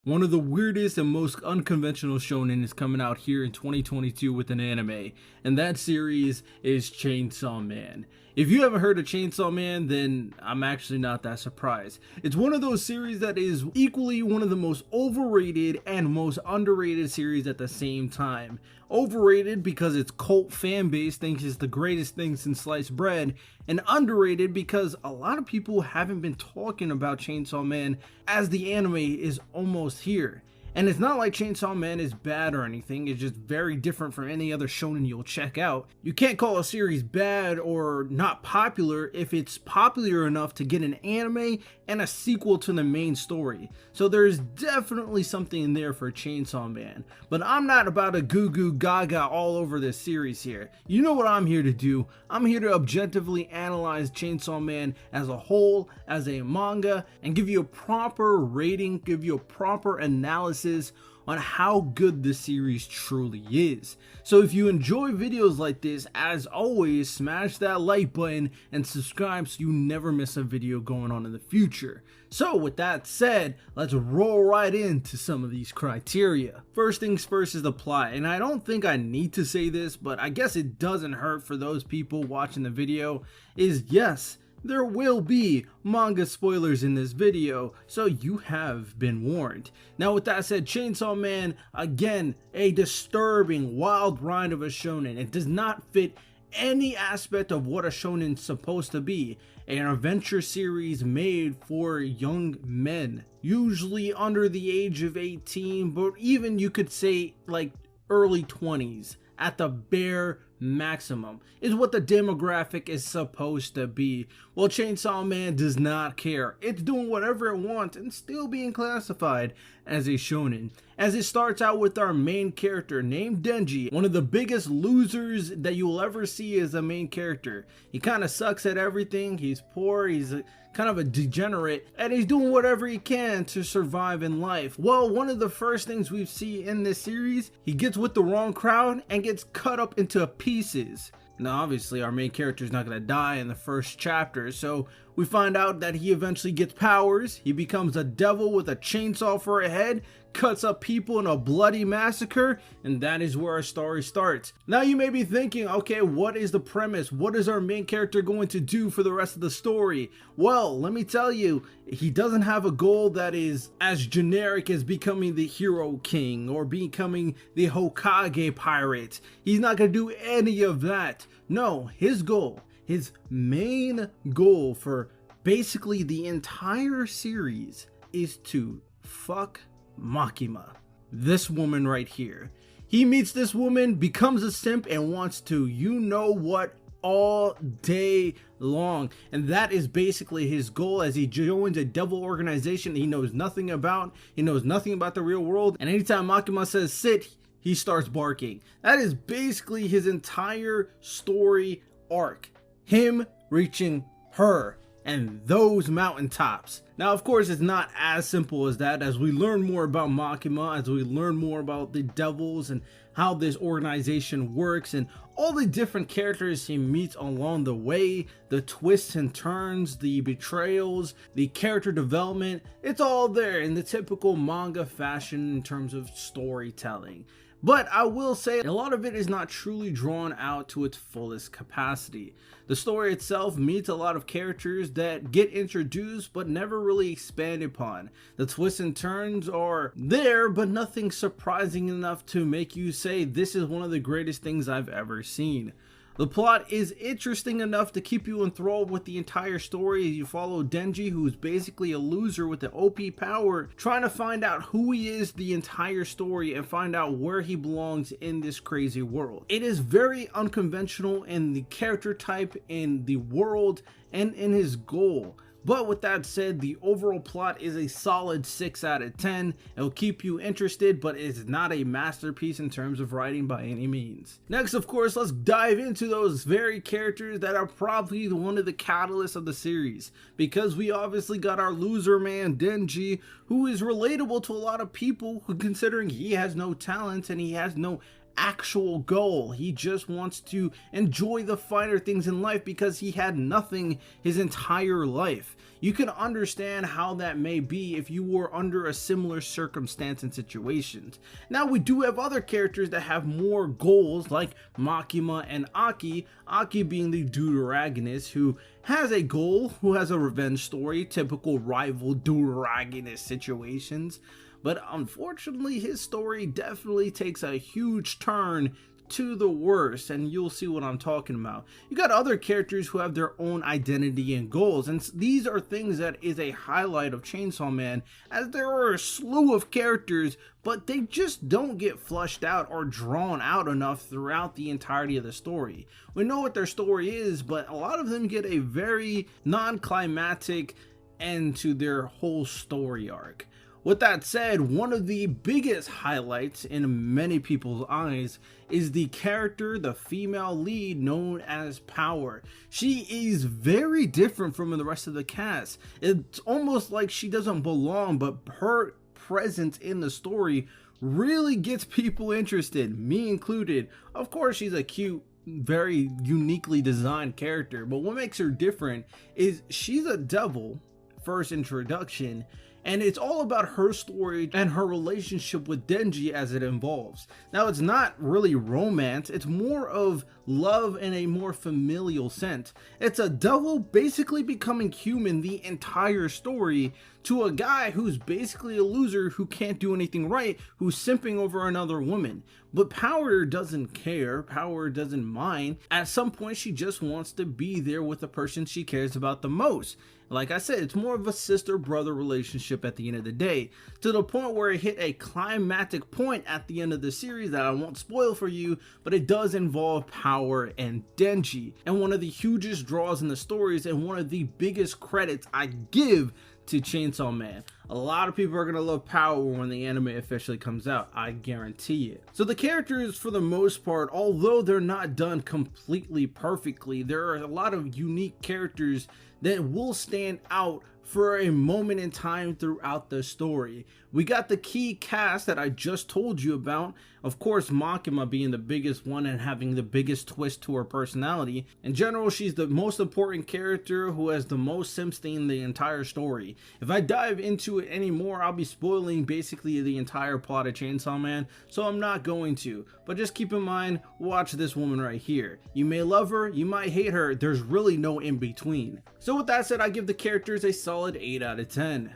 One of the weirdest and most unconventional shonen is coming out here in 2022 with an anime, and that series is Chainsaw Man. If you haven't heard of Chainsaw Man, then I'm actually not that surprised. It's one of those series that is equally one of the most overrated and most underrated series at the same time. Overrated because its cult fan base thinks it's the greatest thing since sliced bread, and underrated because a lot of people haven't been talking about Chainsaw Man as the anime is almost here. And it's not like Chainsaw Man is bad or anything, it's just very different from any other shonen you'll check out. You can't call a series bad or not popular if it's popular enough to get an anime and a sequel to the main story. So there's definitely something in there for Chainsaw Man. But I'm not about to goo goo gaga all over this series here. You know what I'm here to do? I'm here to objectively analyze Chainsaw Man as a whole, as a manga, and give you a proper rating, give you a proper analysis on how good the series truly is. So if you enjoy videos like this, as always, smash that like button and subscribe so you never miss a video going on in the future. So with that said, let's roll right into some of these criteria. First things first is the plot, and I don't think I need to say this, but I guess it doesn't hurt for those people watching the video, is yes, there will be manga spoilers in this video, so you have been warned. Now with that said, Chainsaw Man, again, a disturbing, wild ride of a shonen. It does not fit any aspect of what a shonen's supposed to be. An adventure series made for young men, usually under the age of 18, but even you could say like early 20s at the bare maximum is what the demographic is supposed to be. Well, Chainsaw Man does not care. It's doing whatever it wants and still being classified as a shonen. As it starts out with our main character named Denji, one of the biggest losers that you will ever see as a main character. He kind of sucks at everything. He's poor, he's kind of a degenerate, and he's doing whatever he can to survive in life. Well, one of the first things we see in this series, he gets with the wrong crowd and gets cut up into pieces. Now obviously our main character is not going to die in the first chapter, so we find out that he eventually gets powers. He becomes a devil with a chainsaw for a head, cuts up people in a bloody massacre, and that is where our story starts. Now you may be thinking, okay, what is the premise? What is our main character going to do for the rest of the story? Well, let me tell you, he doesn't have a goal that is as generic as becoming the hero king or becoming the Hokage pirate. He's not going to do any of that. No, his goal, his main goal for basically the entire series is to fuck Makima, this woman right here. He meets this woman, becomes a simp, and wants to, you know what, all day long. And that is basically his goal as he joins a devil organization he knows nothing about. He knows nothing about the real world, and anytime Makima says sit, he starts barking. That is basically his entire story arc. Him reaching her and those mountaintops. Now of course it's not as simple as that. As we learn more about Makima, as we learn more about the devils and how this organization works and all the different characters he meets along the way, the twists and turns, the betrayals, the character development, it's all there in the typical manga fashion in terms of storytelling. But I will say a lot of it is not truly drawn out to its fullest capacity. The story itself meets a lot of characters that get introduced but never really expanded upon. The twists and turns are there, but nothing surprising enough to make you say this is one of the greatest things I've ever seen. The plot is interesting enough to keep you enthralled with the entire story as you follow Denji, who is basically a loser with the OP power, trying to find out who he is the entire story and find out where he belongs in this crazy world. It is very unconventional in the character type, in the world, and in his goal. But with that said, the overall plot is a solid 6 out of 10. It'll keep you interested, but it's not a masterpiece in terms of writing by any means. Next, of course, let's dive into those very characters that are probably one of the catalysts of the series. Because we obviously got our loser man, Denji, who is relatable to a lot of people, considering he has no talent and he has no actual goal. He just wants to enjoy the finer things in life because he had nothing his entire life. You can understand how that may be if you were under a similar circumstance and situations. Now, we do have other characters that have more goals, like Makima and Aki. Aki being the deuteragonist who has a goal, who has a revenge story, typical rival deuteragonist situations. But unfortunately, his story definitely takes a huge turn to the worst, and you'll see what I'm talking about. You got other characters who have their own identity and goals, and these are things that is a highlight of Chainsaw Man, as there are a slew of characters, but they just don't get flushed out or drawn out enough throughout the entirety of the story. We know what their story is, but a lot of them get a very non-climactic end to their whole story arc. With that said, one of the biggest highlights in many people's eyes is the character, the female lead known as Power. She is very different from the rest of the cast. It's almost like she doesn't belong, but her presence in the story really gets people interested, me included. Of course, she's a cute, very uniquely designed character, but what makes her different is she's a devil, first introduction, and it's all about her story and her relationship with Denji as it involves. Now, it's not really romance, it's more of love in a more familial sense. It's a devil basically becoming human the entire story to a guy who's basically a loser who can't do anything right, who's simping over another woman. But Power doesn't care, Power doesn't mind. At some point, she just wants to be there with the person she cares about the most. Like I said, it's more of a sister-brother relationship at the end of the day, to the point where it hit a climactic point at the end of the series that I won't spoil for you, but it does involve Power and Denji. And one of the hugest draws in the stories and one of the biggest credits I give to Chainsaw Man. A lot of people are going to love Power when the anime officially comes out, I guarantee it. So the characters, for the most part, although they're not done completely perfectly, there are a lot of unique characters that will stand out for a moment in time throughout the story. We got the key cast that I just told you about. Of course, Makima being the biggest one and having the biggest twist to her personality. In general, she's the most important character who has the most sympathy in the entire story. If I dive into it anymore, I'll be spoiling basically the entire plot of Chainsaw Man, so I'm not going to. But just keep in mind, watch this woman right here. You may love her, you might hate her, there's really no in between. So with that said, I give the characters a solid 8 out of 10.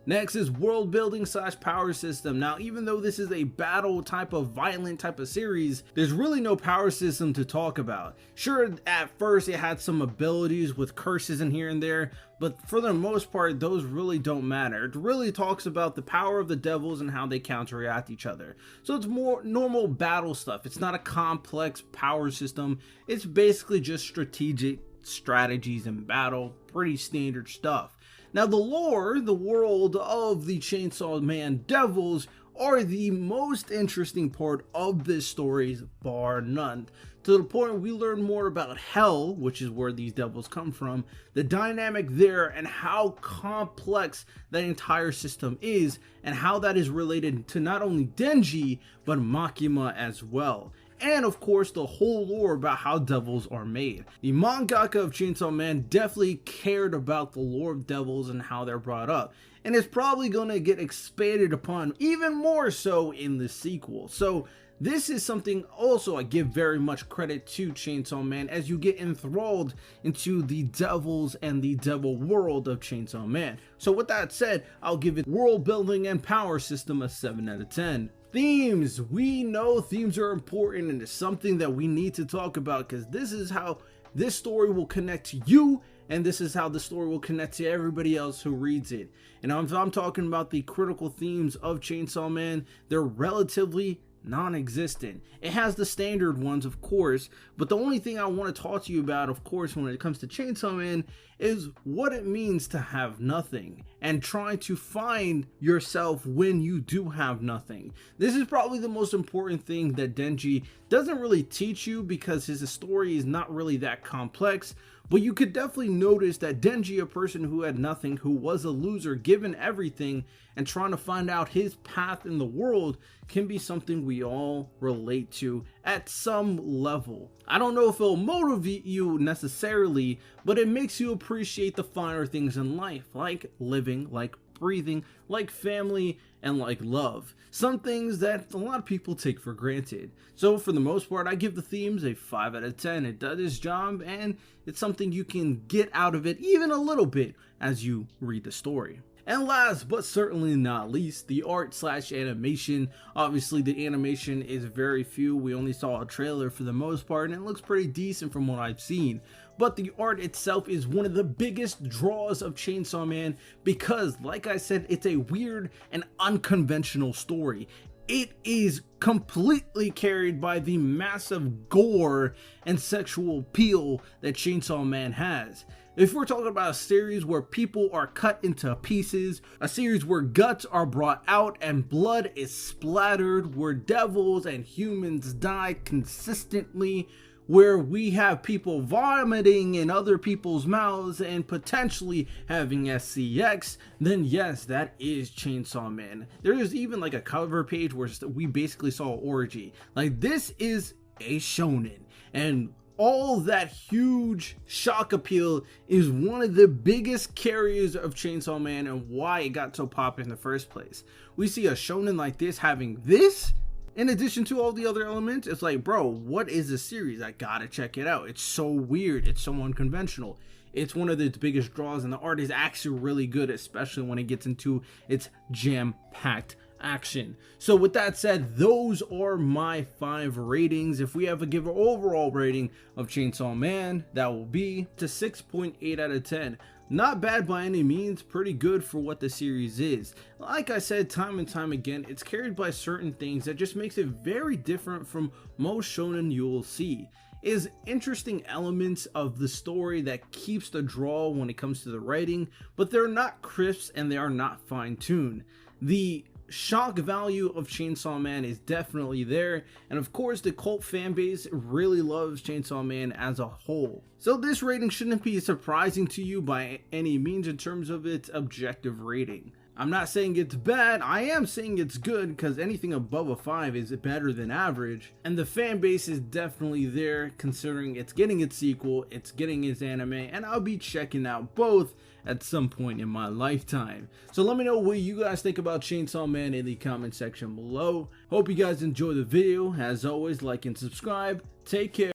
Next is world building / power system. Now, even though this is a battle type of violent type of series, there's really no power system to talk about. Sure, at first it had some abilities with curses in here and there, but for the most part, those really don't matter. It really talks about the power of the devils and how they counteract each other. So it's more normal battle stuff. It's not a complex power system. It's basically just strategic strategies in battle, pretty standard stuff. Now, the lore, the world of the Chainsaw Man devils are the most interesting part of this story, bar none. To the point we learn more about Hell, which is where these devils come from, the dynamic there, and how complex that entire system is, and how that is related to not only Denji, but Makima as well. And of course, the whole lore about how devils are made. The mangaka of Chainsaw Man definitely cared about the lore of devils and how they're brought up. And it's probably going to get expanded upon even more so in the sequel. So this is something also I give very much credit to Chainsaw Man, as you get enthralled into the devils and the devil world of Chainsaw Man. So with that said, I'll give it world building and power system a 7 out of 10. Themes. We know themes are important, and it's something that we need to talk about, because this is how this story will connect to you, and this is how the story will connect to everybody else who reads it. And if I'm talking about the critical themes of Chainsaw Man, they're relatively non-existent. It has the standard ones, of course, but the only thing I want to talk to you about, of course, when it comes to Chainsaw Man is what it means to have nothing and trying to find yourself when you do have nothing. This is probably the most important thing that Denji doesn't really teach you, because his story is not really that complex, but you could definitely notice that Denji, a person who had nothing, who was a loser given everything, and trying to find out his path in the world, can be something we all relate to at some level. I don't know if it'll motivate you necessarily, but it makes you appreciate the finer things in life, like living, like breathing, like family, and like love. Some things that a lot of people take for granted. So for the most part, I give the themes a 5 out of 10. It does its job, and it's something you can get out of it even a little bit as you read the story. And last but certainly not least, the art / animation. Obviously the animation is very few. We only saw a trailer for the most part, and it looks pretty decent from what I've seen. But the art itself is one of the biggest draws of Chainsaw Man because, like I said, it's a weird and unconventional story. It is completely carried by the massive gore and sexual appeal that Chainsaw Man has. If we're talking about a series where people are cut into pieces, a series where guts are brought out and blood is splattered, where devils and humans die consistently, where we have people vomiting in other people's mouths and potentially having SCX, then yes, that is Chainsaw Man. There is even like a cover page where we basically saw orgy. Like, this is a shonen, and all that huge shock appeal is one of the biggest carriers of Chainsaw Man and why it got so popular in the first place. We see a shonen like this having this in addition to all the other elements. It's like, bro, what is this series? I gotta check it out. It's so weird. It's so unconventional. It's one of the biggest draws, and the art is actually really good, especially when it gets into its jam-packed action. So with that said, those are my 5 ratings. If we have to give an overall rating of Chainsaw Man, that will be to 6.8 out of 10. Not bad by any means, pretty good for what the series is. Like I said time and time again, it's carried by certain things that just makes it very different from most shonen you'll see. Is interesting elements of the story that keeps the draw when it comes to the writing, but they're not crisp and they are not fine-tuned. The shock value of Chainsaw Man is definitely there, and of course the cult fan base really loves Chainsaw Man as a whole. So this rating shouldn't be surprising to you by any means in terms of its objective rating. I'm not saying it's bad, I am saying it's good, because anything above a 5 is better than average, and the fan base is definitely there considering it's getting its sequel, it's getting its anime, and I'll be checking out both at some point in my lifetime. So let me know what you guys think about Chainsaw Man in the comment section below. Hope you guys enjoy the video. As always, like and subscribe. Take care.